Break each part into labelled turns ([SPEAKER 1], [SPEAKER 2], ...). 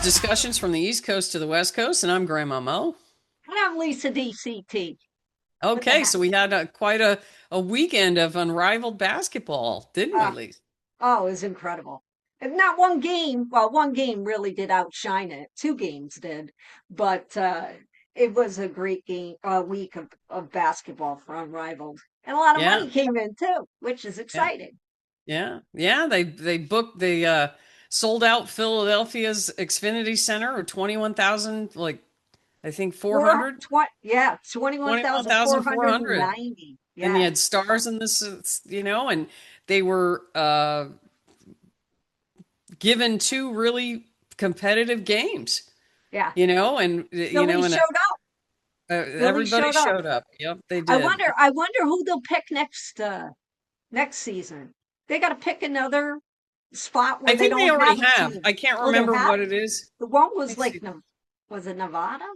[SPEAKER 1] Discussions from the East Coast to the West Coast, and I'm Grandma Mo.
[SPEAKER 2] And I'm Lisa DCT. What the
[SPEAKER 1] Okay,
[SPEAKER 2] heck?
[SPEAKER 1] so we had quite a weekend of unrivaled basketball, didn't we,
[SPEAKER 2] Uh,
[SPEAKER 1] Lisa?
[SPEAKER 2] oh, it was incredible. And not one game, well, one game really did outshine it. Two games did, but it was a great game, a week of basketball for Unrivaled. And a lot of
[SPEAKER 1] Yeah,
[SPEAKER 2] money came in too, which is
[SPEAKER 1] yeah,
[SPEAKER 2] exciting.
[SPEAKER 1] yeah. They booked the sold out Philadelphia's Xfinity Center or 21,000, like I think
[SPEAKER 2] Yeah,
[SPEAKER 1] twenty one thousand four hundred,
[SPEAKER 2] 21,490.
[SPEAKER 1] and you
[SPEAKER 2] Yeah,
[SPEAKER 1] had stars in this, and they were given two really competitive games,
[SPEAKER 2] yeah.
[SPEAKER 1] and
[SPEAKER 2] Philly showed up. Philly
[SPEAKER 1] everybody
[SPEAKER 2] showed up.
[SPEAKER 1] showed up. Yep, they did.
[SPEAKER 2] I wonder who they'll pick next season. They got to pick another spot
[SPEAKER 1] I
[SPEAKER 2] where they
[SPEAKER 1] think they
[SPEAKER 2] don't
[SPEAKER 1] already
[SPEAKER 2] have a
[SPEAKER 1] have.
[SPEAKER 2] team.
[SPEAKER 1] I can't
[SPEAKER 2] Oh, they
[SPEAKER 1] remember
[SPEAKER 2] have?
[SPEAKER 1] what it is.
[SPEAKER 2] The one
[SPEAKER 1] Let me
[SPEAKER 2] was
[SPEAKER 1] see.
[SPEAKER 2] Was it Nevada?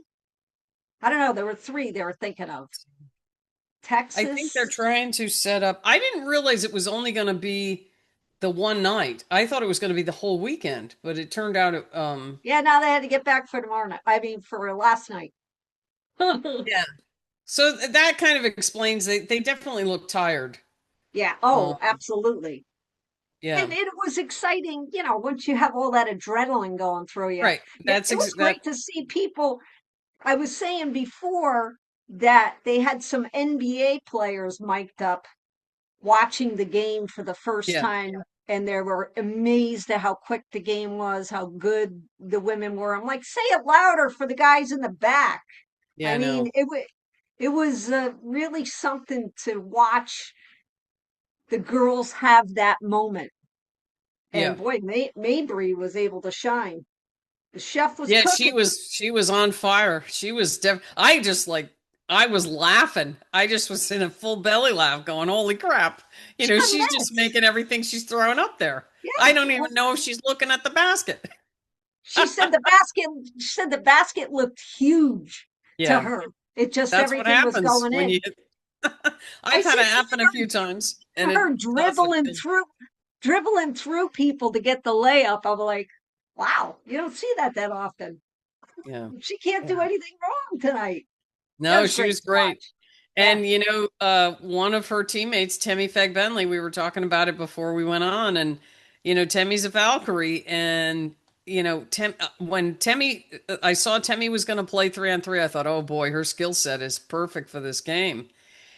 [SPEAKER 2] I don't know. There were three they were thinking of.
[SPEAKER 1] I think they're
[SPEAKER 2] Texas.
[SPEAKER 1] trying to set up. I didn't realize it was only going to be the one night. I thought it was going to be the whole weekend, but it turned out
[SPEAKER 2] Yeah, now they had to get back for tomorrow night. I mean, for last night.
[SPEAKER 1] yeah. So that kind of explains they definitely look tired.
[SPEAKER 2] Yeah.
[SPEAKER 1] Um
[SPEAKER 2] Oh, absolutely.
[SPEAKER 1] yeah.
[SPEAKER 2] And it was exciting, once you have all that adrenaline going through you.
[SPEAKER 1] Right.
[SPEAKER 2] Yeah, it was
[SPEAKER 1] That
[SPEAKER 2] great to see people. I was saying before that they had some NBA players mic'd up watching the game for the first
[SPEAKER 1] yeah.
[SPEAKER 2] time, and they were amazed at how quick the game was, how good the women were. I'm like, say it louder for the guys in the back.
[SPEAKER 1] Yeah,
[SPEAKER 2] I
[SPEAKER 1] I know.
[SPEAKER 2] mean, it was really something to watch the girls have that moment. And
[SPEAKER 1] Yeah.
[SPEAKER 2] boy, Mabry was able to shine. The chef was
[SPEAKER 1] Yeah,
[SPEAKER 2] cooking.
[SPEAKER 1] she was on fire. She was I just like I was laughing. I just was in a full belly laugh going, "Holy crap."
[SPEAKER 2] She
[SPEAKER 1] She's
[SPEAKER 2] got
[SPEAKER 1] just
[SPEAKER 2] minutes.
[SPEAKER 1] making everything she's throwing up there. I
[SPEAKER 2] Yeah.
[SPEAKER 1] don't
[SPEAKER 2] Well,
[SPEAKER 1] even know if she's looking at the basket.
[SPEAKER 2] she said the basket looked huge to
[SPEAKER 1] Yeah,
[SPEAKER 2] her. It just
[SPEAKER 1] that's what
[SPEAKER 2] everything was
[SPEAKER 1] happens
[SPEAKER 2] going
[SPEAKER 1] when
[SPEAKER 2] in.
[SPEAKER 1] you
[SPEAKER 2] I
[SPEAKER 1] I've had
[SPEAKER 2] said
[SPEAKER 1] it happen a few times and it
[SPEAKER 2] her
[SPEAKER 1] doesn't
[SPEAKER 2] dribbling through people to get the layup. I'm like, wow, you don't see that often.
[SPEAKER 1] yeah.
[SPEAKER 2] She can't do
[SPEAKER 1] Yeah.
[SPEAKER 2] anything wrong tonight. That
[SPEAKER 1] No,
[SPEAKER 2] was
[SPEAKER 1] she
[SPEAKER 2] great
[SPEAKER 1] was
[SPEAKER 2] to
[SPEAKER 1] great.
[SPEAKER 2] watch. Yeah,
[SPEAKER 1] And one of her teammates, Temmie Fegbenley, we were talking about it before we went on, and Temmie's a Valkyrie, and when I saw Temmie was going to play 3-on-3, I thought, oh boy, her skill set is perfect for this game.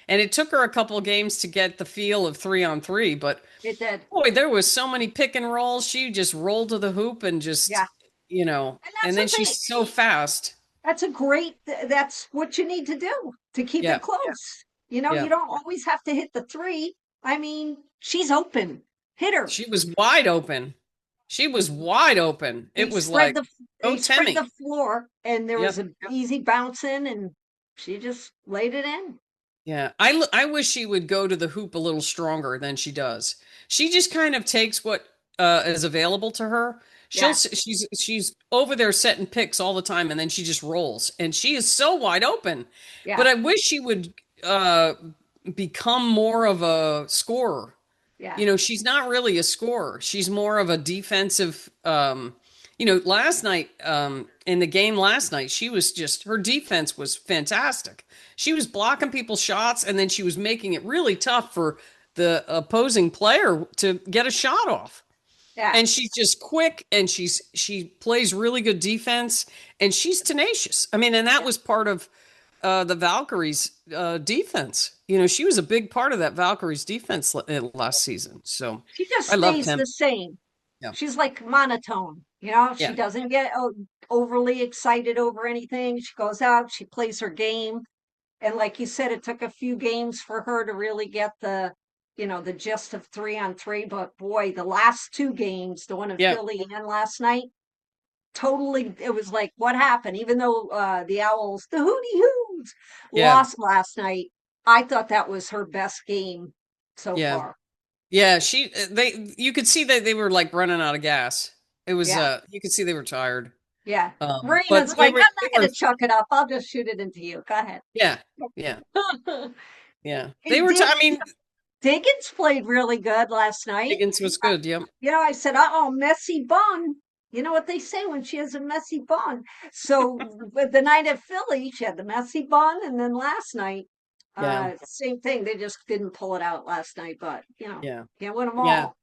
[SPEAKER 1] And it took her a couple of games to get the feel of 3-on-3, but
[SPEAKER 2] it did.
[SPEAKER 1] boy, there was so many pick and rolls. She just rolled to the hoop and
[SPEAKER 2] Yeah, and
[SPEAKER 1] and
[SPEAKER 2] that's
[SPEAKER 1] then
[SPEAKER 2] the
[SPEAKER 1] she's
[SPEAKER 2] thing.
[SPEAKER 1] so fast.
[SPEAKER 2] That's what you need to do to keep
[SPEAKER 1] Yeah,
[SPEAKER 2] it close.
[SPEAKER 1] yeah.
[SPEAKER 2] You don't always have to hit the three. I mean, she's open. Hit her.
[SPEAKER 1] She was wide open. She was wide open. It
[SPEAKER 2] They
[SPEAKER 1] was
[SPEAKER 2] spread
[SPEAKER 1] like,
[SPEAKER 2] the
[SPEAKER 1] oh,
[SPEAKER 2] they spread
[SPEAKER 1] Temmie.
[SPEAKER 2] the floor, and there was
[SPEAKER 1] Yep.
[SPEAKER 2] an easy bounce in, and she just laid it in.
[SPEAKER 1] Yeah. I wish she would go to the hoop a little stronger than she does. She just kind of takes what is available to her.
[SPEAKER 2] Yeah,
[SPEAKER 1] She's over there setting picks all the time, and then she just rolls, and she is so wide open. But
[SPEAKER 2] yeah,
[SPEAKER 1] I wish she would become more of a scorer.
[SPEAKER 2] yeah.
[SPEAKER 1] She's not really a scorer. She's more of a defensive. Last night, in the game last night, her defense was fantastic. She was blocking people's shots, and then she was making it really tough for the opposing player to get a shot off.
[SPEAKER 2] Yeah.
[SPEAKER 1] And she's just quick, and she plays really good defense, and she's tenacious. I mean, and that was part of the Valkyries' defense. She was a big part of that Valkyries' defense last season. So
[SPEAKER 2] She just
[SPEAKER 1] I loved
[SPEAKER 2] stays
[SPEAKER 1] him.
[SPEAKER 2] the same.
[SPEAKER 1] Yeah,
[SPEAKER 2] She's like monotone. She
[SPEAKER 1] yeah,
[SPEAKER 2] doesn't get overly excited over anything. She goes out, she plays her game. And like you said, it took a few games for her to really get the gist of 3-on-3. But boy, the last two games, the one in
[SPEAKER 1] yeah,
[SPEAKER 2] Philly and last night, totally, it was like, what happened? Even though the Owls, the Hootie Hoos,
[SPEAKER 1] yeah,
[SPEAKER 2] lost last night, I thought that was her best game so
[SPEAKER 1] yeah,
[SPEAKER 2] far.
[SPEAKER 1] yeah. You could see that they were like running out of gas. It was,
[SPEAKER 2] Yeah.
[SPEAKER 1] you could see they were tired.
[SPEAKER 2] Yeah.
[SPEAKER 1] But
[SPEAKER 2] Marina's like, I'm not going to chuck it up. I'll just shoot it into you. Go ahead.
[SPEAKER 1] yeah, yeah, yeah. They
[SPEAKER 2] And
[SPEAKER 1] were, I mean,
[SPEAKER 2] Diggins played really good last night.
[SPEAKER 1] Higgins was
[SPEAKER 2] Uh,
[SPEAKER 1] good. Yep.
[SPEAKER 2] I said, uh-oh, messy bun. You know what they say when she has a messy bun. So with the night at Philly, she had the messy bun, and then last night,
[SPEAKER 1] Yeah.
[SPEAKER 2] same thing. They just didn't pull it out last night, but
[SPEAKER 1] Yeah.
[SPEAKER 2] can't win them
[SPEAKER 1] Yeah.
[SPEAKER 2] all.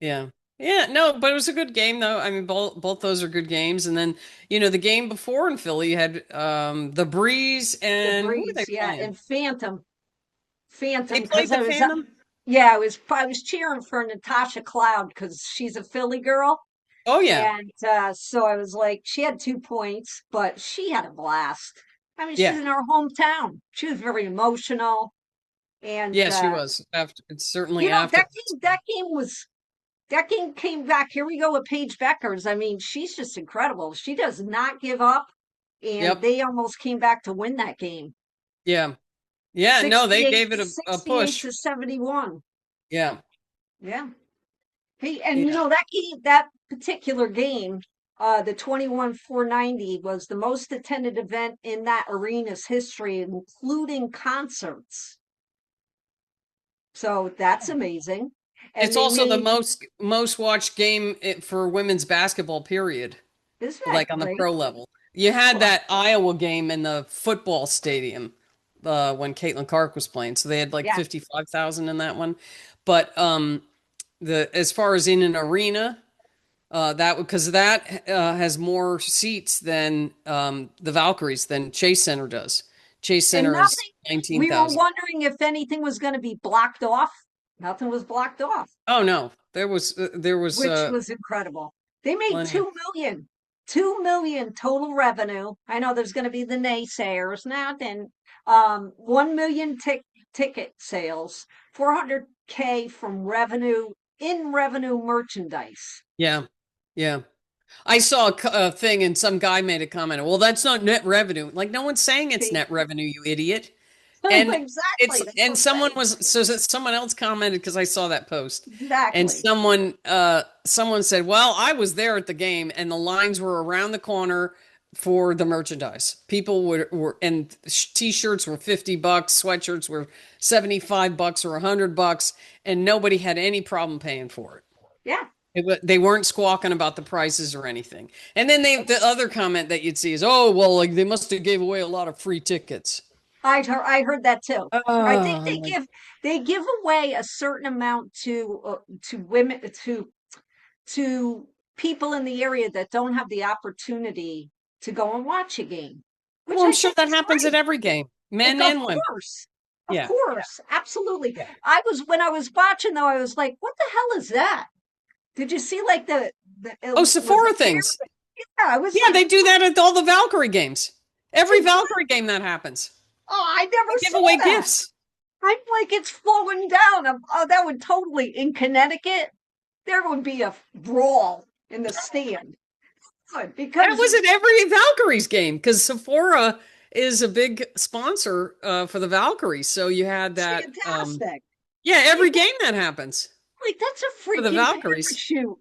[SPEAKER 1] Yeah. Yeah, no, but it was a good game though. I mean, both those are good games. And then, the game before in Philly, you had the Breeze
[SPEAKER 2] The
[SPEAKER 1] and who were they
[SPEAKER 2] Breeze, yeah,
[SPEAKER 1] playing?
[SPEAKER 2] and Phantom,
[SPEAKER 1] They played
[SPEAKER 2] because
[SPEAKER 1] the Phantom?
[SPEAKER 2] yeah, I was cheering for Natasha Cloud because she's a Philly girl.
[SPEAKER 1] Oh yeah.
[SPEAKER 2] And so I was like, she had 2 points, but she had a blast. I mean, she's
[SPEAKER 1] Yeah.
[SPEAKER 2] in her hometown. She was very emotional. And
[SPEAKER 1] Yeah, she was. After it's certainly
[SPEAKER 2] you know,
[SPEAKER 1] after.
[SPEAKER 2] that game came back. Here we go with Paige Beckers. I mean, she's just incredible. She does not give up. And
[SPEAKER 1] Yep.
[SPEAKER 2] they almost came back to win that game.
[SPEAKER 1] Yeah. Yeah, no, they
[SPEAKER 2] 68,
[SPEAKER 1] gave it a
[SPEAKER 2] 68
[SPEAKER 1] push.
[SPEAKER 2] to 71.
[SPEAKER 1] Yeah.
[SPEAKER 2] Yeah. Hey, and
[SPEAKER 1] Yeah.
[SPEAKER 2] that particular game, the 21-490 was the most attended event in that arena's history, including concerts. So that's amazing. And
[SPEAKER 1] It's
[SPEAKER 2] they
[SPEAKER 1] also the
[SPEAKER 2] made,
[SPEAKER 1] most watched game for women's basketball period,
[SPEAKER 2] isn't that
[SPEAKER 1] like on the
[SPEAKER 2] great?
[SPEAKER 1] pro level. You had
[SPEAKER 2] Well,
[SPEAKER 1] that Iowa game in the football stadium when Caitlin Clark was playing. So they had like
[SPEAKER 2] yeah.
[SPEAKER 1] 55,000 in that one. But the as far as in an arena, that because that has more seats than the Valkyries than Chase Center does. Chase
[SPEAKER 2] And
[SPEAKER 1] Center is
[SPEAKER 2] nothing, we were
[SPEAKER 1] 19,000.
[SPEAKER 2] wondering if anything was going to be blocked off. Nothing was blocked off.
[SPEAKER 1] Oh no, there was
[SPEAKER 2] Which was incredible. They made
[SPEAKER 1] plenty of
[SPEAKER 2] 2 million total revenue. I know there's going to be the naysayers now. Then 1 million ticket sales, 400K from revenue merchandise.
[SPEAKER 1] yeah, yeah. I saw a thing and some guy made a comment. Well, that's not net revenue. Like no one's saying it's
[SPEAKER 2] See,
[SPEAKER 1] net revenue, you idiot. And
[SPEAKER 2] exactly. That's what I'm
[SPEAKER 1] someone
[SPEAKER 2] saying.
[SPEAKER 1] was so that someone else commented because I saw that post. And
[SPEAKER 2] Exactly.
[SPEAKER 1] someone said, "Well, I was there at the game and the lines were around the corner for the merchandise. People were and t-shirts were $50, sweatshirts were $75 or $100 and nobody had any problem paying for it.
[SPEAKER 2] Yeah.
[SPEAKER 1] They weren't squawking about the prices or anything. And then the other comment that you'd see is, "Oh, well, like they must have gave away a lot of free tickets."
[SPEAKER 2] I heard that too. I think
[SPEAKER 1] Oh,
[SPEAKER 2] they give away a certain amount to women to people in the area that don't have the opportunity to go and watch a game, which
[SPEAKER 1] well, I'm
[SPEAKER 2] I
[SPEAKER 1] sure
[SPEAKER 2] think
[SPEAKER 1] that
[SPEAKER 2] is
[SPEAKER 1] happens at
[SPEAKER 2] great.
[SPEAKER 1] every game, men
[SPEAKER 2] Like, of
[SPEAKER 1] and women.
[SPEAKER 2] course, of
[SPEAKER 1] Yeah.
[SPEAKER 2] course, absolutely.
[SPEAKER 1] Yeah.
[SPEAKER 2] When I was watching though, I was like, "What the hell is that?" Did you see like it
[SPEAKER 1] Oh,
[SPEAKER 2] was a
[SPEAKER 1] Sephora
[SPEAKER 2] bear?
[SPEAKER 1] things.
[SPEAKER 2] Yeah, I was
[SPEAKER 1] Yeah,
[SPEAKER 2] like,
[SPEAKER 1] they do that at all the Valkyrie games.
[SPEAKER 2] "It's
[SPEAKER 1] Every
[SPEAKER 2] incredible."
[SPEAKER 1] Valkyrie game that happens.
[SPEAKER 2] Oh, I never
[SPEAKER 1] They give
[SPEAKER 2] saw
[SPEAKER 1] away
[SPEAKER 2] that.
[SPEAKER 1] gifts.
[SPEAKER 2] I'm like, it's flowing down. Oh, that would totally in Connecticut. There would be a brawl in the stand. Good,
[SPEAKER 1] That
[SPEAKER 2] because
[SPEAKER 1] was at every Valkyries game because Sephora is a big sponsor for the Valkyries. So you had
[SPEAKER 2] it's
[SPEAKER 1] that.
[SPEAKER 2] fantastic.
[SPEAKER 1] Yeah,
[SPEAKER 2] Like,
[SPEAKER 1] every game that happens
[SPEAKER 2] that's a
[SPEAKER 1] for the
[SPEAKER 2] freaking
[SPEAKER 1] Valkyries.
[SPEAKER 2] parachute.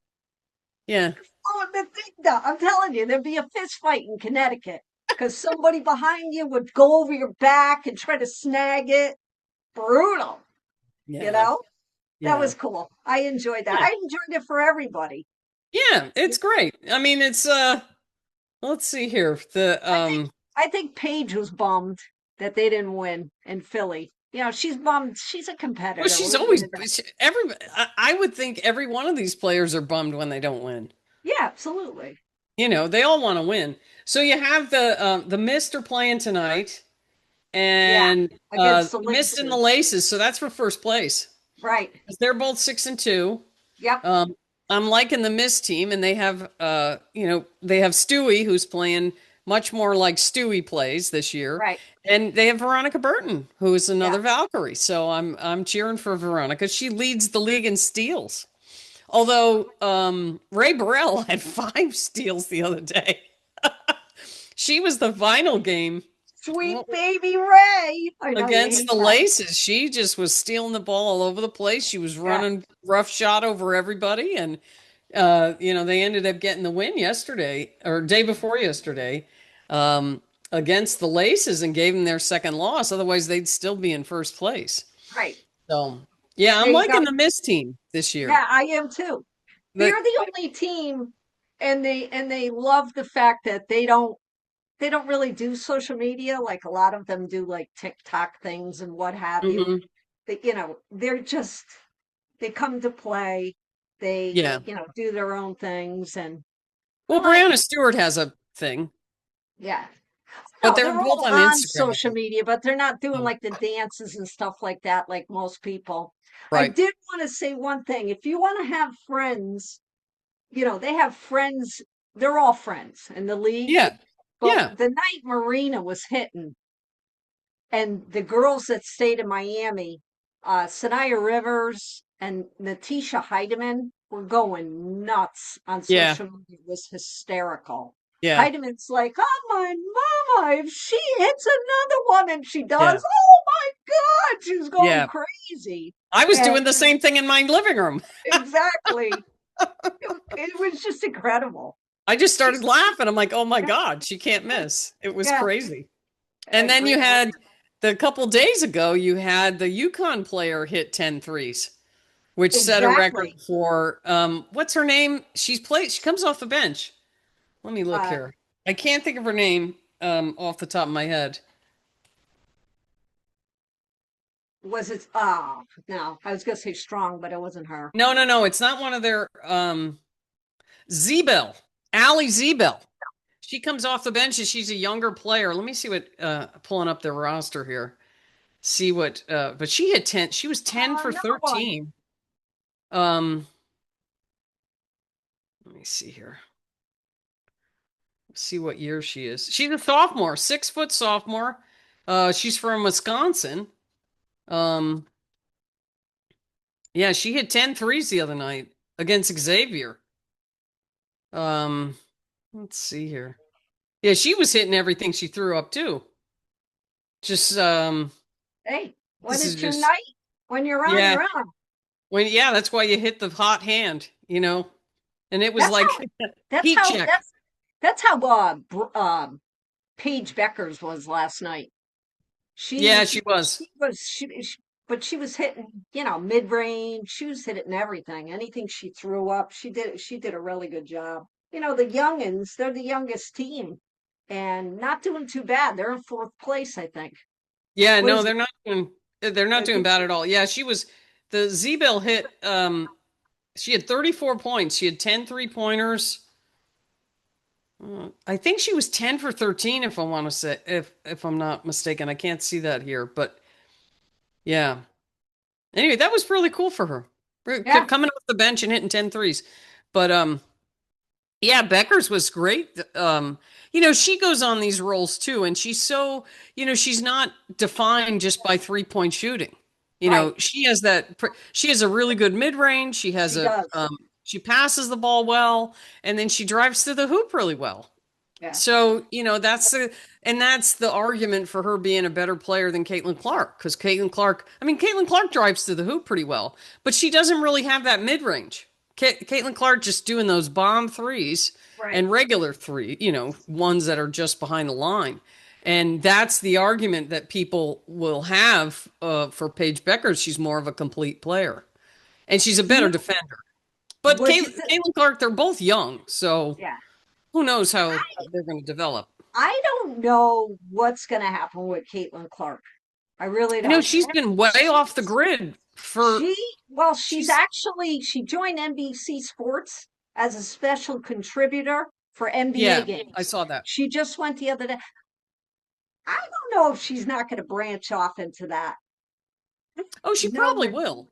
[SPEAKER 1] Yeah.
[SPEAKER 2] Oh, the thing, no, I'm telling you, there'd be a fist fight in Connecticut because somebody behind you would go over your back and try to snag it. Brutal, you
[SPEAKER 1] Yeah.
[SPEAKER 2] know? That
[SPEAKER 1] Yeah.
[SPEAKER 2] was cool. I enjoyed that.
[SPEAKER 1] Yeah.
[SPEAKER 2] I enjoyed it for everybody.
[SPEAKER 1] Yeah. It's great. I mean, it's let's see here. The
[SPEAKER 2] I think I think Paige was bummed that they didn't win in Philly. She's bummed. She's a
[SPEAKER 1] well,
[SPEAKER 2] competitor.
[SPEAKER 1] she's
[SPEAKER 2] We'll
[SPEAKER 1] always
[SPEAKER 2] leave it at that.
[SPEAKER 1] I would think every one of these players are bummed when they don't win.
[SPEAKER 2] Yeah, absolutely.
[SPEAKER 1] They all want to win. So you have the Mist are playing tonight,
[SPEAKER 2] Yeah,
[SPEAKER 1] and
[SPEAKER 2] against the
[SPEAKER 1] Mist and the
[SPEAKER 2] Laces.
[SPEAKER 1] Laces. So that's for first place.
[SPEAKER 2] Right.
[SPEAKER 1] 'Cause they're both 6-2.
[SPEAKER 2] Yep.
[SPEAKER 1] I'm liking the Mist team, and they have Stewie who's playing much more like Stewie plays this year,
[SPEAKER 2] Right.
[SPEAKER 1] and they have Veronica Burton who is
[SPEAKER 2] Yeah.
[SPEAKER 1] another Valkyrie. So I'm cheering for Veronica. She leads the league in steals. Although Ray Burrell had 5 steals the other day. She was the final game
[SPEAKER 2] Sweet baby Ray. I know you
[SPEAKER 1] against
[SPEAKER 2] hate
[SPEAKER 1] the
[SPEAKER 2] that.
[SPEAKER 1] Laces. She just was stealing the ball all over the place. She was
[SPEAKER 2] Yeah.
[SPEAKER 1] running rough shot over everybody, and they ended up getting the win yesterday or day before yesterday um, against the Laces and gave them their second loss. Otherwise, they'd still be in first place.
[SPEAKER 2] Right.
[SPEAKER 1] So, yeah, I'm
[SPEAKER 2] They got.
[SPEAKER 1] liking the Miss team this year.
[SPEAKER 2] Yeah, I am too.
[SPEAKER 1] The
[SPEAKER 2] They're the only team. and they love the fact that they don't really do social media like a lot of them do, like TikTok things and what have you.
[SPEAKER 1] Hmm.
[SPEAKER 2] They're just they come to play. They,
[SPEAKER 1] Yeah.
[SPEAKER 2] do their own things, and I
[SPEAKER 1] Well,
[SPEAKER 2] like
[SPEAKER 1] Brianna
[SPEAKER 2] it.
[SPEAKER 1] Stewart has a thing,
[SPEAKER 2] Yeah.
[SPEAKER 1] but
[SPEAKER 2] No,
[SPEAKER 1] they're
[SPEAKER 2] they're
[SPEAKER 1] both
[SPEAKER 2] all
[SPEAKER 1] on
[SPEAKER 2] on
[SPEAKER 1] Instagram, I
[SPEAKER 2] social
[SPEAKER 1] think.
[SPEAKER 2] media, but they're not doing
[SPEAKER 1] Oh,
[SPEAKER 2] like the dances and stuff like that like most people. I
[SPEAKER 1] right.
[SPEAKER 2] did want to say one thing. If you want to have friends, they have friends, they're all friends in the league.
[SPEAKER 1] Yeah.
[SPEAKER 2] But
[SPEAKER 1] Yeah.
[SPEAKER 2] the night Marina was hitting, and the girls that stayed in Miami, Sanaya Rivers and Natisha Heidemann were going nuts on
[SPEAKER 1] Yeah.
[SPEAKER 2] social media. It was hysterical.
[SPEAKER 1] Yeah.
[SPEAKER 2] Heidemann's like, oh my mama, if she hits another one, and she does,
[SPEAKER 1] Yeah.
[SPEAKER 2] oh my God, she was going
[SPEAKER 1] Yeah.
[SPEAKER 2] crazy.
[SPEAKER 1] I was
[SPEAKER 2] And
[SPEAKER 1] doing the same thing in my living room.
[SPEAKER 2] exactly, it was just incredible.
[SPEAKER 1] I just started
[SPEAKER 2] Just,
[SPEAKER 1] laughing. I'm like, oh my
[SPEAKER 2] yeah,
[SPEAKER 1] God, she can't
[SPEAKER 2] yeah,
[SPEAKER 1] miss. It was
[SPEAKER 2] yeah,
[SPEAKER 1] crazy. And then you
[SPEAKER 2] great.
[SPEAKER 1] had the couple days ago, you had the Yukon player hit 10 threes, which set a record
[SPEAKER 2] Exactly.
[SPEAKER 1] for what's her name? She comes off the bench. Let me look
[SPEAKER 2] Uh,
[SPEAKER 1] here. I can't think of her name off the top of my head.
[SPEAKER 2] Was it? No, I was gonna say strong, but it wasn't her.
[SPEAKER 1] No, no, no. It's not one of their Zebel. Allie Zebel. She comes off the bench and she's a younger player. Let me see what pulling up their roster here. See what but she had 10. She was 10 for
[SPEAKER 2] Another one.
[SPEAKER 1] 13. Um let me see here. See what year she is. She's a sophomore, 6 foot sophomore. She's from Wisconsin. Um yeah, she hit 10 threes the other night against Xavier. Um let's see here. Yeah, she was hitting everything she threw up too. Just
[SPEAKER 2] Hey, when
[SPEAKER 1] this is
[SPEAKER 2] it's your
[SPEAKER 1] just
[SPEAKER 2] night, when you're on,
[SPEAKER 1] yeah.
[SPEAKER 2] you're on.
[SPEAKER 1] When yeah, that's why you hit the hot hand, you know. And it was
[SPEAKER 2] That's
[SPEAKER 1] like
[SPEAKER 2] how. That's
[SPEAKER 1] heat
[SPEAKER 2] how.
[SPEAKER 1] check.
[SPEAKER 2] That's how. Paige Beckers was last night.
[SPEAKER 1] Yeah,
[SPEAKER 2] She
[SPEAKER 1] she was.
[SPEAKER 2] she was but she was hitting, mid range. She was hitting everything. Anything she threw up, she did. She did a really good job. The youngins, they're the youngest team, and not doing too bad. They're in fourth place, I think.
[SPEAKER 1] Yeah,
[SPEAKER 2] What
[SPEAKER 1] no,
[SPEAKER 2] is it?
[SPEAKER 1] they're not doing bad at all. Yeah, she was the Z-Bill hit she had 34 points. She had 10 three-pointers. I think she was 10 for 13 if I want to say if I'm not mistaken. I can't see that here, but yeah. Anyway, that was really cool for her.
[SPEAKER 2] Yeah,
[SPEAKER 1] Coming off the bench and hitting 10 threes. But yeah, Becker's was great. She goes on these roles too, and she's so, she's not defined just by 3-point shooting.
[SPEAKER 2] right.
[SPEAKER 1] She has a really good mid-range.
[SPEAKER 2] She does.
[SPEAKER 1] She passes the ball well, and then she drives to the hoop really well.
[SPEAKER 2] Yeah.
[SPEAKER 1] So, that's the argument for her being a better player than Caitlin Clark, because Caitlin Clark drives to the hoop pretty well, but she doesn't really have that mid range. Caitlin Clark just doing those bomb threes
[SPEAKER 2] Right.
[SPEAKER 1] and regular three, ones that are just behind the line. And that's the argument that people will have for Paige Becker. She's more of a complete player, and she's a
[SPEAKER 2] Do
[SPEAKER 1] better
[SPEAKER 2] you
[SPEAKER 1] defender. But
[SPEAKER 2] would you
[SPEAKER 1] Caitlin Clark, they're both young, so
[SPEAKER 2] yeah.
[SPEAKER 1] who knows how they're going to develop.
[SPEAKER 2] I don't know what's gonna happen with Caitlin Clark. I really
[SPEAKER 1] I know
[SPEAKER 2] don't.
[SPEAKER 1] she's been way off the
[SPEAKER 2] She's
[SPEAKER 1] grid for
[SPEAKER 2] she well,
[SPEAKER 1] she's
[SPEAKER 2] she joined NBC Sports as a special contributor for NBA
[SPEAKER 1] yeah, I
[SPEAKER 2] games.
[SPEAKER 1] saw that.
[SPEAKER 2] She just went the other day. I don't know if she's not going to branch off into that.
[SPEAKER 1] Oh, she
[SPEAKER 2] No,
[SPEAKER 1] probably will.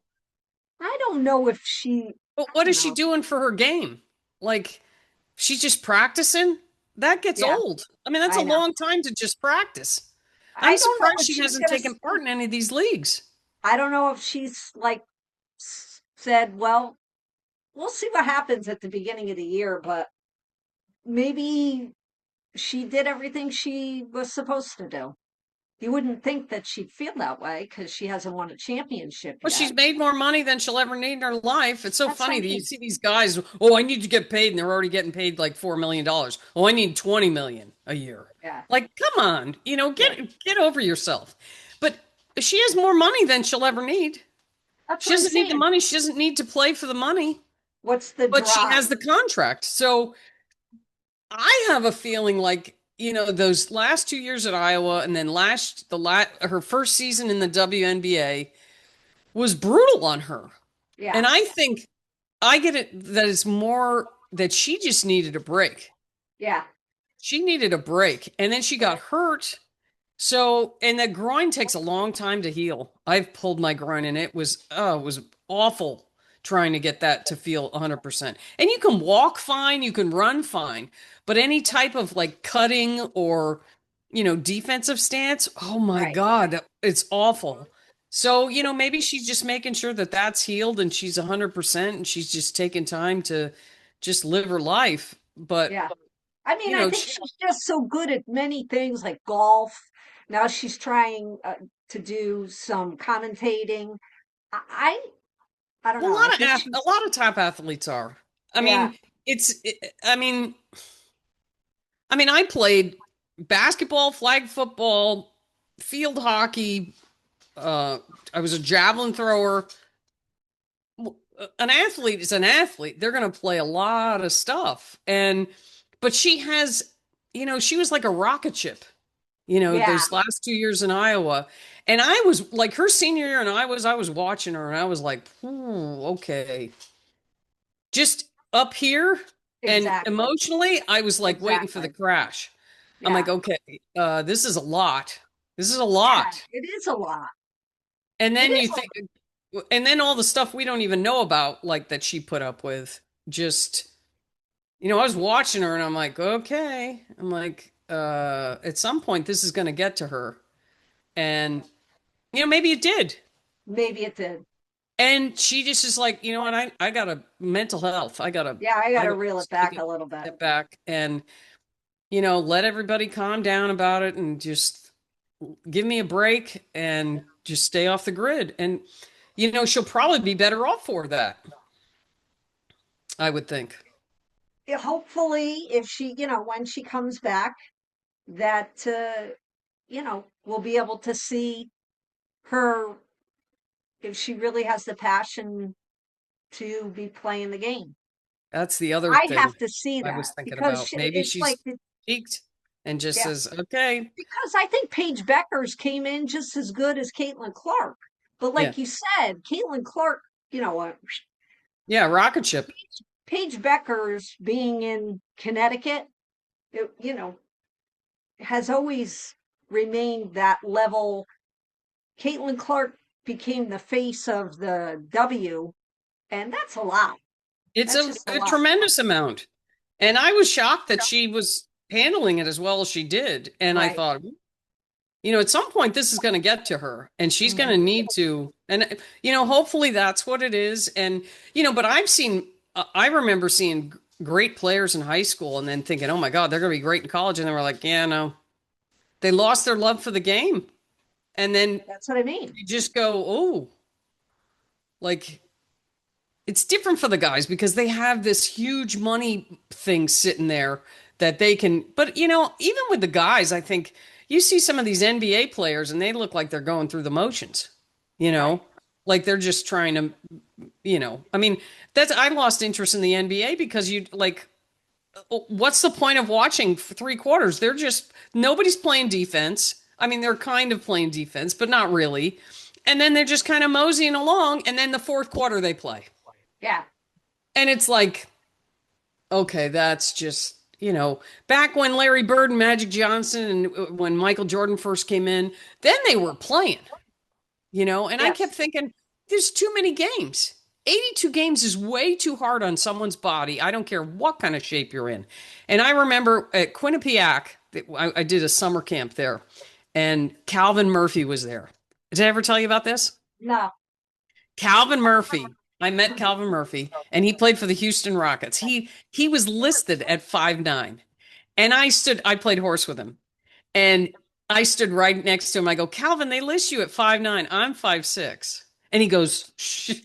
[SPEAKER 2] I don't know if she.
[SPEAKER 1] But
[SPEAKER 2] I
[SPEAKER 1] what
[SPEAKER 2] don't
[SPEAKER 1] is she
[SPEAKER 2] know.
[SPEAKER 1] doing for her game? Like she's just practicing? That gets
[SPEAKER 2] Yeah,
[SPEAKER 1] old. I mean, that's a
[SPEAKER 2] I know.
[SPEAKER 1] long time to just practice. I'm
[SPEAKER 2] I don't know
[SPEAKER 1] surprised
[SPEAKER 2] if
[SPEAKER 1] she
[SPEAKER 2] she's
[SPEAKER 1] hasn't
[SPEAKER 2] going to.
[SPEAKER 1] taken part in any of these leagues.
[SPEAKER 2] I don't know if she's like said, well, we'll see what happens at the beginning of the year, but maybe she did everything she was supposed to do. You wouldn't think that she'd feel that way because she hasn't won a championship
[SPEAKER 1] Well,
[SPEAKER 2] yet.
[SPEAKER 1] she's made more money than she'll ever need in her life. It's so
[SPEAKER 2] That's what
[SPEAKER 1] funny
[SPEAKER 2] I
[SPEAKER 1] that you
[SPEAKER 2] mean.
[SPEAKER 1] see these guys, oh, I need to get paid, and they're already getting paid like $4 million. Oh, I need 20 million a year.
[SPEAKER 2] Yeah,
[SPEAKER 1] Like, come on,
[SPEAKER 2] yeah.
[SPEAKER 1] get over yourself. But she has more money than she'll ever need.
[SPEAKER 2] That's
[SPEAKER 1] She
[SPEAKER 2] what I'm
[SPEAKER 1] doesn't need the
[SPEAKER 2] saying.
[SPEAKER 1] money. She doesn't need to play for the money,
[SPEAKER 2] What's the
[SPEAKER 1] but she
[SPEAKER 2] drive?
[SPEAKER 1] has the contract. So, I have a feeling like, those last 2 years at Iowa and then her first season in the WNBA was brutal on her.
[SPEAKER 2] Yeah,
[SPEAKER 1] And I think I get it that it's more that she just needed a break.
[SPEAKER 2] yeah,
[SPEAKER 1] She needed a break. And then she got hurt. So, and that groin takes a long time to heal. I've pulled my groin and it was awful trying to get that to feel 100%. And you can walk fine, you can run fine, but any type of like cutting or, defensive stance, oh my
[SPEAKER 2] right.
[SPEAKER 1] God, it's awful. So, maybe she's just making sure that that's healed and she's 100% and she's just taking time to just live her life. But,
[SPEAKER 2] Yeah. I mean,
[SPEAKER 1] you
[SPEAKER 2] I
[SPEAKER 1] know,
[SPEAKER 2] think she's just so good at many things like golf. Now she's trying to do some commentating. I, I don't know. I think
[SPEAKER 1] A
[SPEAKER 2] she's,
[SPEAKER 1] lot of top athletes are. I
[SPEAKER 2] yeah,
[SPEAKER 1] mean, I mean, I played basketball, flag football, field hockey. Uh, I was a javelin thrower. An athlete is an athlete. They're going to play a lot of stuff, but she has, she was like a rocket ship.
[SPEAKER 2] yeah,
[SPEAKER 1] Those last 2 years in Iowa, and I was like her senior year, and I was watching her, and I was like, okay, just up here and
[SPEAKER 2] exactly.
[SPEAKER 1] emotionally I was like waiting for the
[SPEAKER 2] Exactly.
[SPEAKER 1] crash. I'm like,
[SPEAKER 2] Yeah.
[SPEAKER 1] okay, this is a lot. This is a
[SPEAKER 2] Yeah.
[SPEAKER 1] lot.
[SPEAKER 2] It is a lot.
[SPEAKER 1] And
[SPEAKER 2] It
[SPEAKER 1] then
[SPEAKER 2] is
[SPEAKER 1] you think, and then all the stuff we don't even know about, like that she put up with, just, I was watching her and I'm like, okay, I'm like, at some point this is going to get to her. And, maybe it did.
[SPEAKER 2] maybe it did.
[SPEAKER 1] And she just is like, you know what, I got a mental health.
[SPEAKER 2] Yeah, I got
[SPEAKER 1] I
[SPEAKER 2] to
[SPEAKER 1] got
[SPEAKER 2] reel it
[SPEAKER 1] to take
[SPEAKER 2] back
[SPEAKER 1] a
[SPEAKER 2] a little bit.
[SPEAKER 1] step back and let everybody calm down about it and just give me a break and just stay off the grid. And, she'll probably be better off for that, I would think.
[SPEAKER 2] Yeah, hopefully, if she, when she comes back, that, we'll be able to see her if she really has the passion to be playing the game.
[SPEAKER 1] That's the other
[SPEAKER 2] I
[SPEAKER 1] thing
[SPEAKER 2] have to see
[SPEAKER 1] I
[SPEAKER 2] that
[SPEAKER 1] was thinking
[SPEAKER 2] because
[SPEAKER 1] about. Maybe
[SPEAKER 2] it's like,
[SPEAKER 1] she's peaked and just
[SPEAKER 2] yeah,
[SPEAKER 1] says, okay,
[SPEAKER 2] because I think Paige Beckers came in just as good as Caitlin Clark. But
[SPEAKER 1] yeah,
[SPEAKER 2] like you said, Caitlin Clark,
[SPEAKER 1] yeah, rocket ship.
[SPEAKER 2] Paige Beckers being in Connecticut, it, has always remained that level. Caitlin Clark became the face of the W, and that's a lot.
[SPEAKER 1] It's
[SPEAKER 2] That's just a
[SPEAKER 1] a
[SPEAKER 2] lot.
[SPEAKER 1] tremendous amount. And I was shocked that she was handling it as well as she did. And I
[SPEAKER 2] Right.
[SPEAKER 1] thought, at some point this is going to get to her and she's going to
[SPEAKER 2] Mhm.
[SPEAKER 1] need to, and, hopefully that's what it is. And, but I remember seeing great players in high school and then thinking, oh my God, they're going to be great in college. And they were like, yeah, no, they lost their love for the game. And then
[SPEAKER 2] That's what I mean.
[SPEAKER 1] you just go, oh, like it's different for the guys because they have this huge money thing sitting there that they can, but even with the guys, I think you see some of these NBA players and they look like they're going through the motions, you
[SPEAKER 2] Right.
[SPEAKER 1] know, like they're just trying to, I mean, I lost interest in the NBA because you like, what's the point of watching for 3 quarters? Nobody's playing defense. I mean, they're kind of playing defense, but not really. And then they're just kind of moseying along. And then the fourth quarter they play.
[SPEAKER 2] Yeah.
[SPEAKER 1] And it's like, okay, that's just, back when Larry Bird and Magic Johnson and when Michael Jordan first came in, then they were playing, and I kept
[SPEAKER 2] Yes.
[SPEAKER 1] thinking, there's too many games. 82 games is way too hard on someone's body. I don't care what kind of shape you're in. And I remember at Quinnipiac, I did a summer camp there, and Calvin Murphy was there. Did I ever tell you about this?
[SPEAKER 2] No.
[SPEAKER 1] Calvin Murphy. I met Calvin Murphy and he played for the Houston Rockets. He was listed at 5'9". And I played horse with him. And I stood right next to him. I go, "Calvin, they list you at 5'9". I'm 5'6". And he goes, "Shh."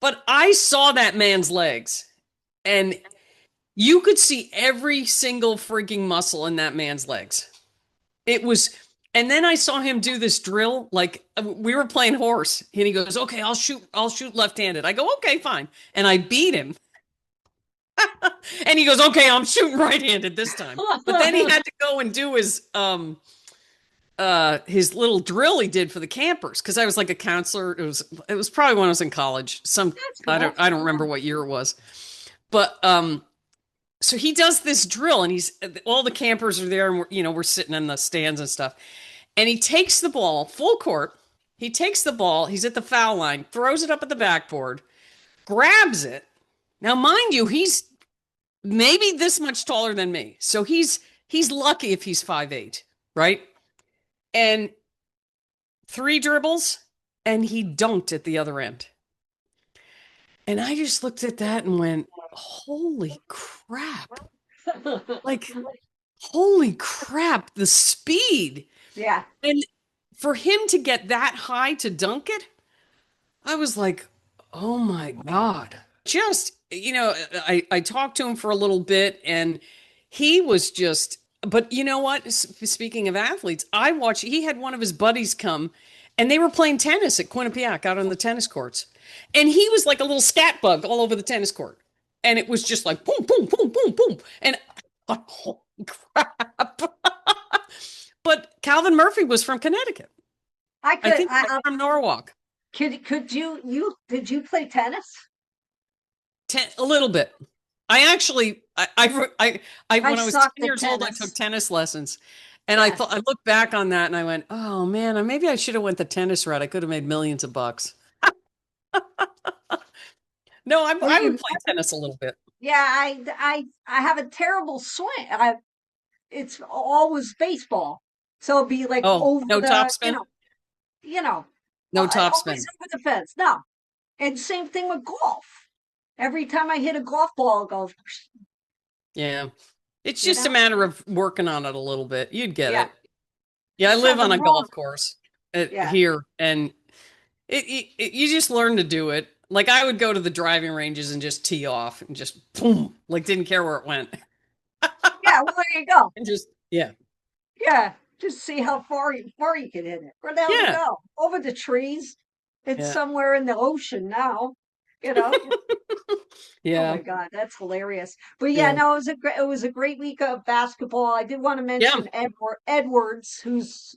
[SPEAKER 1] But I saw that man's legs and you could see every single freaking muscle in that man's legs. It was, and then I saw him do this drill. Like we were playing horse, and he goes, "Okay, I'll shoot left-handed." I go, "Okay, fine," and I beat him. And he goes, okay, I'm shooting right-handed this time. But then he had to go and do his little drill he did for the campers, because I was like a counselor. It was probably when I was in college.
[SPEAKER 2] That's
[SPEAKER 1] I
[SPEAKER 2] cool.
[SPEAKER 1] don't remember what year it was. But so he does this drill, and he's all the campers are there, and we're sitting in the stands and stuff. And he takes the ball full court. He takes the ball, he's at the foul line, throws it up at the backboard, grabs it. Now, mind you, he's maybe this much taller than me. So he's lucky if he's 5'8", right? And three dribbles, and he dunked at the other end. And I just looked at that and went, holy crap. Like, holy crap, the speed.
[SPEAKER 2] Yeah.
[SPEAKER 1] And for him to get that high to dunk it, I was like, oh my God. Just, I talked to him for a little bit, and he was just, but you know what? Speaking of athletes, he had one of his buddies come, and they were playing tennis at Quinnipiac out on the tennis courts. And he was like a little scat bug all over the tennis court. And it was just like boom, boom, boom, boom, boom. And holy crap. But Calvin Murphy was from Connecticut.
[SPEAKER 2] I
[SPEAKER 1] I
[SPEAKER 2] could,
[SPEAKER 1] think he was from Norwalk.
[SPEAKER 2] could did you play tennis?
[SPEAKER 1] A little bit. I actually,
[SPEAKER 2] I
[SPEAKER 1] when I was 10
[SPEAKER 2] sucked at
[SPEAKER 1] years old, I took
[SPEAKER 2] tennis.
[SPEAKER 1] tennis lessons, and
[SPEAKER 2] Yeah.
[SPEAKER 1] I look back on that and I went, oh man, maybe I should have went the tennis route. I could have made millions of bucks. No,
[SPEAKER 2] Well,
[SPEAKER 1] I would play tennis a little bit.
[SPEAKER 2] yeah, I have a terrible swing. It's always baseball. So it'd be like
[SPEAKER 1] Oh,
[SPEAKER 2] over
[SPEAKER 1] no
[SPEAKER 2] the,
[SPEAKER 1] topspin,
[SPEAKER 2] you know,
[SPEAKER 1] no
[SPEAKER 2] always
[SPEAKER 1] topspin.
[SPEAKER 2] over the fence. No. And same thing with golf. Every time I hit a golf ball, it goes,
[SPEAKER 1] Yeah, it's
[SPEAKER 2] you
[SPEAKER 1] just a
[SPEAKER 2] know?
[SPEAKER 1] matter of working on it a little bit. You'd get
[SPEAKER 2] Yeah.
[SPEAKER 1] it. Yeah, I
[SPEAKER 2] There's
[SPEAKER 1] live on
[SPEAKER 2] nothing
[SPEAKER 1] a
[SPEAKER 2] wrong.
[SPEAKER 1] golf course
[SPEAKER 2] Yeah.
[SPEAKER 1] here, and you just learn to do it. Like I would go to the driving ranges and just tee off and just boom, like didn't care where it went.
[SPEAKER 2] Yeah. Well, there you go.
[SPEAKER 1] And just, yeah.
[SPEAKER 2] Yeah. Just see how far you can hit it. Where the hell to
[SPEAKER 1] Yeah.
[SPEAKER 2] go? Over the trees. It's
[SPEAKER 1] Yeah.
[SPEAKER 2] somewhere in the ocean now. You know? Oh
[SPEAKER 1] Yeah.
[SPEAKER 2] my God, that's hilarious. But yeah,
[SPEAKER 1] Yeah.
[SPEAKER 2] no, it was a great week of basketball. I did want to
[SPEAKER 1] Yeah.
[SPEAKER 2] mention Edwards, who's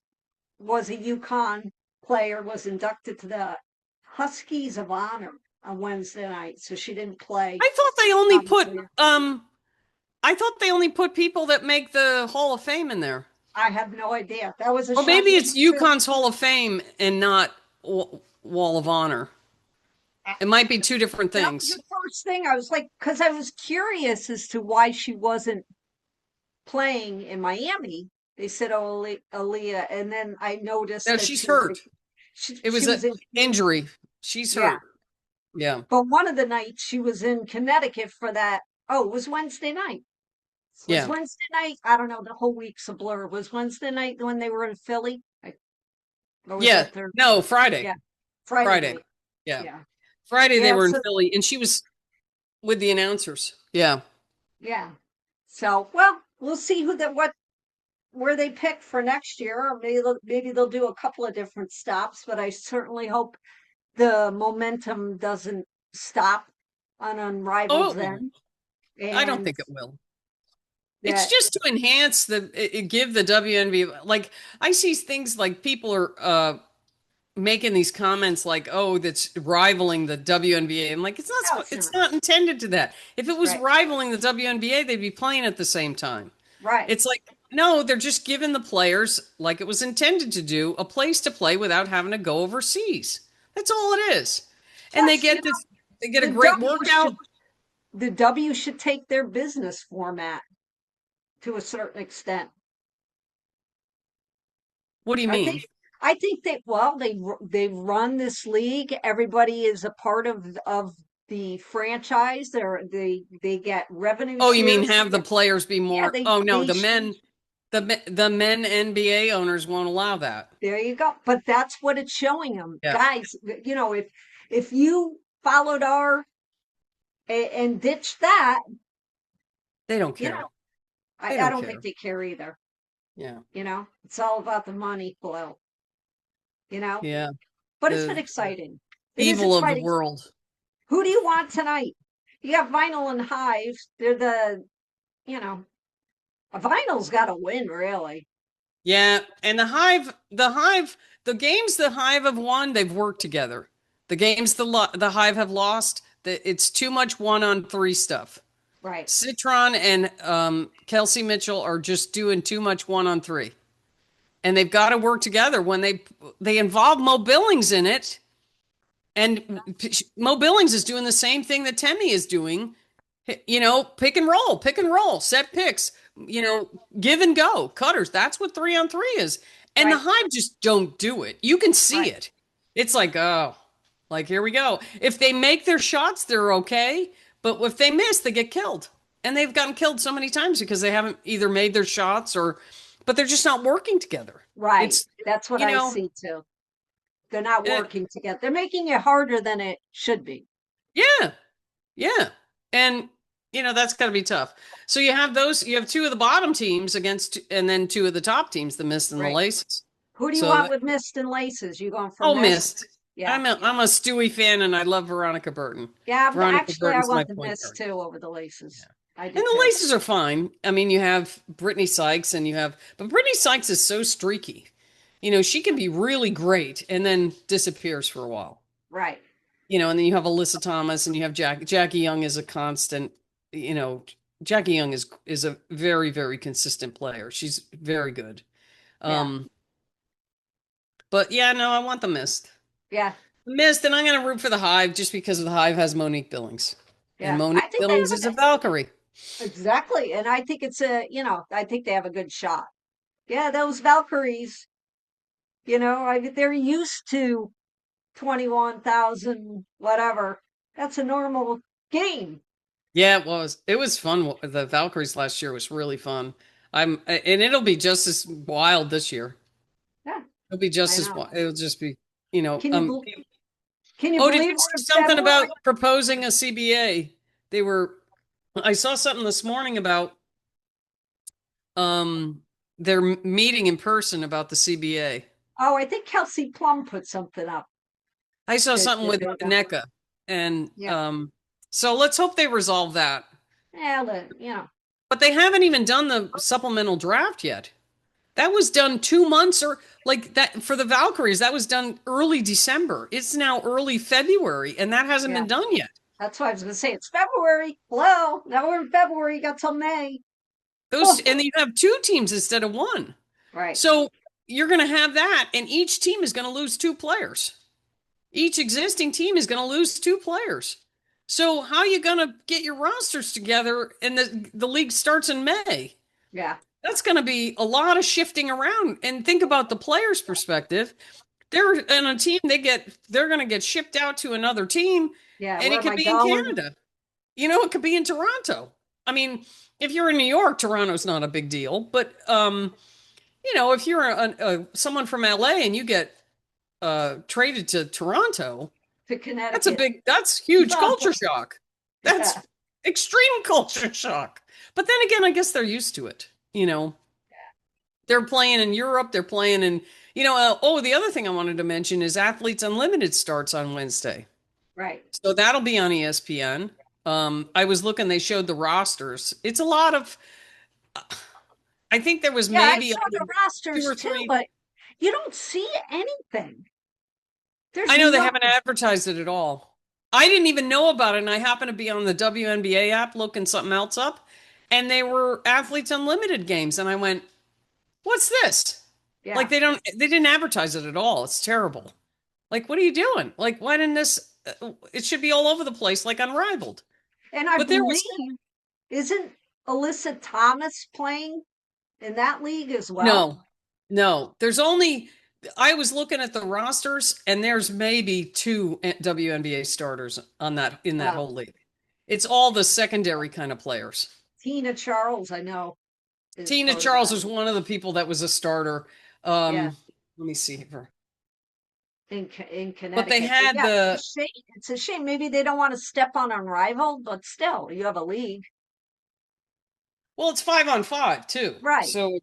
[SPEAKER 2] was a UConn player, was inducted to the Huskies of Honor on Wednesday night. So she didn't play,
[SPEAKER 1] I thought they only put
[SPEAKER 2] obviously.
[SPEAKER 1] I thought they only put people that make the Hall of Fame in there.
[SPEAKER 2] I have no idea. That was a
[SPEAKER 1] Or
[SPEAKER 2] shock
[SPEAKER 1] maybe
[SPEAKER 2] to
[SPEAKER 1] it's
[SPEAKER 2] me too.
[SPEAKER 1] UConn's Hall of Fame and not Wall of Honor. It might be two different
[SPEAKER 2] That was
[SPEAKER 1] things.
[SPEAKER 2] the first thing I was like, because I was curious as to why she wasn't playing in Miami. They said, "Oh, Aaliyah," and then I noticed
[SPEAKER 1] No,
[SPEAKER 2] that
[SPEAKER 1] she's hurt. It
[SPEAKER 2] she
[SPEAKER 1] was an
[SPEAKER 2] was in,
[SPEAKER 1] injury. She's
[SPEAKER 2] yeah.
[SPEAKER 1] hurt. Yeah.
[SPEAKER 2] But one of the nights she was in Connecticut for that. Oh, it was Wednesday night. Was
[SPEAKER 1] Yeah.
[SPEAKER 2] Wednesday night? I don't know. The whole week's a blur. Was Wednesday night when they were in Philly? Or was
[SPEAKER 1] Yeah.
[SPEAKER 2] that Thursday?
[SPEAKER 1] No, Friday.
[SPEAKER 2] Yeah, Friday
[SPEAKER 1] Friday.
[SPEAKER 2] night.
[SPEAKER 1] Yeah.
[SPEAKER 2] Yeah,
[SPEAKER 1] Friday they
[SPEAKER 2] yeah.
[SPEAKER 1] were in
[SPEAKER 2] So
[SPEAKER 1] Philly and she was with the announcers. Yeah.
[SPEAKER 2] yeah. So well, we'll see what where they pick for next year. Or maybe they'll do a couple of different stops. But I certainly hope the momentum doesn't stop on
[SPEAKER 1] Oh,
[SPEAKER 2] Unrivaled
[SPEAKER 1] it won't.
[SPEAKER 2] then.
[SPEAKER 1] I don't
[SPEAKER 2] And
[SPEAKER 1] think it will. It's
[SPEAKER 2] yeah,
[SPEAKER 1] just to enhance give the WNBA, like I see things like people are making these comments like, oh, that's rivaling the WNBA. I'm like,
[SPEAKER 2] no, it's
[SPEAKER 1] it's
[SPEAKER 2] not.
[SPEAKER 1] not intended to that. If it was
[SPEAKER 2] Right,
[SPEAKER 1] rivaling the WNBA, they'd be playing at the same time.
[SPEAKER 2] right.
[SPEAKER 1] It's like, no, they're just giving the players, like it was intended to do, a place to play without having to go overseas. That's all it is. And
[SPEAKER 2] Plus,
[SPEAKER 1] they get a
[SPEAKER 2] the
[SPEAKER 1] great
[SPEAKER 2] W
[SPEAKER 1] workout.
[SPEAKER 2] should the W should take their business format to a certain extent.
[SPEAKER 1] What do you
[SPEAKER 2] I
[SPEAKER 1] mean?
[SPEAKER 2] think I think that well they run this league. Everybody is a part of the franchise. They get revenue
[SPEAKER 1] Oh, you mean
[SPEAKER 2] shares.
[SPEAKER 1] have the players be
[SPEAKER 2] Yeah,
[SPEAKER 1] more? Oh no,
[SPEAKER 2] they should.
[SPEAKER 1] the men NBA owners won't allow that.
[SPEAKER 2] There you go. But that's what it's showing them,
[SPEAKER 1] Yeah,
[SPEAKER 2] guys. If you followed our and ditched that,
[SPEAKER 1] they don't
[SPEAKER 2] you
[SPEAKER 1] care.
[SPEAKER 2] know,
[SPEAKER 1] They
[SPEAKER 2] I
[SPEAKER 1] don't
[SPEAKER 2] don't think
[SPEAKER 1] care.
[SPEAKER 2] they care either.
[SPEAKER 1] Yeah,
[SPEAKER 2] It's all about the money flow. You know,
[SPEAKER 1] yeah.
[SPEAKER 2] but it's been
[SPEAKER 1] The
[SPEAKER 2] exciting. It is
[SPEAKER 1] evil of the
[SPEAKER 2] exciting.
[SPEAKER 1] world.
[SPEAKER 2] Who do you want tonight? You got Vinyl and Hive. They're you know, Vinyl's got to win, really.
[SPEAKER 1] Yeah, and the games the Hive have won, they've worked together. The games the Hive have lost, it's too much one-on-three stuff.
[SPEAKER 2] Right,
[SPEAKER 1] Citron and Kelsey Mitchell are just doing too much one-on-three, and they've got to work together. When they involve Mo Billings in it, and Mo Billings is doing the same thing that Temmie is doing. Pick and roll, set picks, give and go, cutters. That's what 3-on-3 is. And the
[SPEAKER 2] right,
[SPEAKER 1] Hive just don't do it. You can see
[SPEAKER 2] right,
[SPEAKER 1] it. It's like, oh, like here we go. If they make their shots, they're okay. But if they miss, they get killed. And they've gotten killed so many times because they haven't either made their shots but they're just not working together.
[SPEAKER 2] right.
[SPEAKER 1] It's,
[SPEAKER 2] That's what
[SPEAKER 1] you
[SPEAKER 2] I
[SPEAKER 1] know,
[SPEAKER 2] see too. They're not
[SPEAKER 1] it,
[SPEAKER 2] working together. They're making it harder than it should be.
[SPEAKER 1] yeah. Yeah. And that's got to be tough. So you have two of the bottom teams against and then two of the top teams, the Mist and the
[SPEAKER 2] Right.
[SPEAKER 1] Laces.
[SPEAKER 2] Who do you
[SPEAKER 1] So
[SPEAKER 2] want with Mist and Laces? You going for
[SPEAKER 1] oh,
[SPEAKER 2] Mist?
[SPEAKER 1] Mist.
[SPEAKER 2] Yeah.
[SPEAKER 1] I'm a Stewie fan and I love Veronica Burton.
[SPEAKER 2] Yeah,
[SPEAKER 1] Veronica
[SPEAKER 2] actually, I
[SPEAKER 1] Burton's my
[SPEAKER 2] want the
[SPEAKER 1] point
[SPEAKER 2] Mist
[SPEAKER 1] guard.
[SPEAKER 2] too over the Laces. I do
[SPEAKER 1] And the
[SPEAKER 2] too.
[SPEAKER 1] Laces are fine. I mean, you have Brittany Sykes but Brittany Sykes is so streaky. She can be really great and then disappears for a while.
[SPEAKER 2] Right.
[SPEAKER 1] And then you have Alyssa Thomas and you have Jackie Young is a constant, you know, Jackie Young is a very, very consistent player. She's very good.
[SPEAKER 2] Yeah.
[SPEAKER 1] Um, but yeah, no, I want the Mist.
[SPEAKER 2] Yeah.
[SPEAKER 1] The Mist, and I'm gonna root for the Hive just because the Hive has Monique Billings. And
[SPEAKER 2] Yeah. I
[SPEAKER 1] Monique
[SPEAKER 2] think they
[SPEAKER 1] Billings
[SPEAKER 2] have
[SPEAKER 1] is a Valkyrie.
[SPEAKER 2] exactly. And I think I think they have a good shot. Yeah, those Valkyries, they're used to 21,000, whatever. That's a normal game.
[SPEAKER 1] Yeah, it was. It was fun. The Valkyries last year was really fun. And it'll be just as wild this year.
[SPEAKER 2] Yeah,
[SPEAKER 1] It'll be just
[SPEAKER 2] I
[SPEAKER 1] as
[SPEAKER 2] know.
[SPEAKER 1] wild. It'll just be, you know,
[SPEAKER 2] Can you
[SPEAKER 1] um,
[SPEAKER 2] bel can you
[SPEAKER 1] Oh, did
[SPEAKER 2] believe
[SPEAKER 1] you
[SPEAKER 2] we're
[SPEAKER 1] see
[SPEAKER 2] in
[SPEAKER 1] something
[SPEAKER 2] February?
[SPEAKER 1] about proposing a CBA? They were, I saw something this morning about um their meeting in person about the CBA.
[SPEAKER 2] Oh, I think Kelsey Plum put something up
[SPEAKER 1] I saw something
[SPEAKER 2] to
[SPEAKER 1] with
[SPEAKER 2] do that.
[SPEAKER 1] NECA and
[SPEAKER 2] Yeah.
[SPEAKER 1] so let's hope they resolve that.
[SPEAKER 2] Yeah,
[SPEAKER 1] But they haven't even done the supplemental draft yet. That was done 2 months or like that for the Valkyries. That was done early December. It's now early February and that hasn't
[SPEAKER 2] yeah.
[SPEAKER 1] been done yet.
[SPEAKER 2] That's what I was gonna say. It's February. Hello. Now we're in February. You got till May.
[SPEAKER 1] Those and you have two teams instead of one.
[SPEAKER 2] Right.
[SPEAKER 1] So you're going to have that, and each team is going to lose two players. Each existing team is going to lose two players. So how are you going to get your rosters together? And the league starts in May.
[SPEAKER 2] Yeah.
[SPEAKER 1] That's going to be a lot of shifting around. And think about the players' perspective. They're in a team. They're going to get shipped out to another team,
[SPEAKER 2] Yeah.
[SPEAKER 1] and
[SPEAKER 2] Where
[SPEAKER 1] it
[SPEAKER 2] am
[SPEAKER 1] could
[SPEAKER 2] I
[SPEAKER 1] be in
[SPEAKER 2] going?
[SPEAKER 1] Canada. It could be in Toronto. I mean, if you're in New York, Toronto's not a big deal, but if you're someone from LA and you get traded to Toronto,
[SPEAKER 2] To Connecticut.
[SPEAKER 1] that's huge culture shock. That's
[SPEAKER 2] Yeah.
[SPEAKER 1] extreme culture shock. But then again, I guess they're used to it. They're playing in Europe. They're playing in, the other thing I wanted to mention is Athletes Unlimited starts on Wednesday.
[SPEAKER 2] Right.
[SPEAKER 1] So that'll be on ESPN. I was looking, they showed the rosters. It's a lot of, I think there was
[SPEAKER 2] Yeah, I
[SPEAKER 1] maybe
[SPEAKER 2] saw the
[SPEAKER 1] only two
[SPEAKER 2] rosters
[SPEAKER 1] or
[SPEAKER 2] too,
[SPEAKER 1] three.
[SPEAKER 2] but you don't see anything. There's
[SPEAKER 1] I know they haven't
[SPEAKER 2] nothing.
[SPEAKER 1] advertised it at all. I didn't even know about it, and I happened to be on the WNBA app looking something else up, and they were Athletes Unlimited games, and I went, "What's this?" Like
[SPEAKER 2] Yeah.
[SPEAKER 1] they didn't advertise it at all. It's terrible. Like, what are you doing? Like, why didn't this? It should be all over the place, like Unrivaled.
[SPEAKER 2] And I
[SPEAKER 1] But there was
[SPEAKER 2] believe, isn't Alyssa Thomas playing in that league as well?
[SPEAKER 1] no, no. There's only. I was looking at the rosters, and there's maybe two WNBA starters on that in that
[SPEAKER 2] Uh,
[SPEAKER 1] whole league. It's all the secondary kind of players.
[SPEAKER 2] Tina Charles, I know, is
[SPEAKER 1] Tina
[SPEAKER 2] part of
[SPEAKER 1] Charles
[SPEAKER 2] that.
[SPEAKER 1] was one of the people that was a starter.
[SPEAKER 2] Yeah,
[SPEAKER 1] Let me see her.
[SPEAKER 2] in
[SPEAKER 1] But they
[SPEAKER 2] Connecticut. But
[SPEAKER 1] had
[SPEAKER 2] yeah, it's
[SPEAKER 1] the
[SPEAKER 2] a shame. It's a shame. Maybe they don't want to step on Unrivaled, but still, you have a league.
[SPEAKER 1] well, it's 5-on-5 too.
[SPEAKER 2] Right.
[SPEAKER 1] So and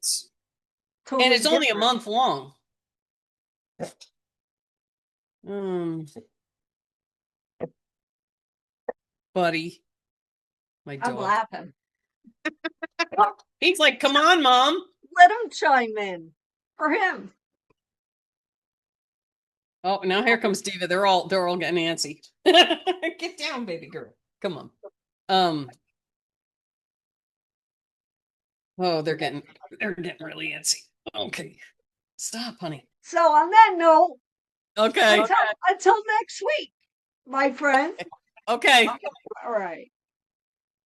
[SPEAKER 2] Totally
[SPEAKER 1] it's only a
[SPEAKER 2] different.
[SPEAKER 1] month long. Um, buddy. My
[SPEAKER 2] I'm
[SPEAKER 1] dog.
[SPEAKER 2] laughing.
[SPEAKER 1] He's like, come on, Mom.
[SPEAKER 2] Let him chime in for him.
[SPEAKER 1] Oh, now here comes Diva. They're all getting antsy. Get down, baby girl. Come on. Oh, they're getting really antsy. Okay. Stop, honey.
[SPEAKER 2] So on that note,
[SPEAKER 1] Okay.
[SPEAKER 2] until next week, my friend.
[SPEAKER 1] Okay.
[SPEAKER 2] All right.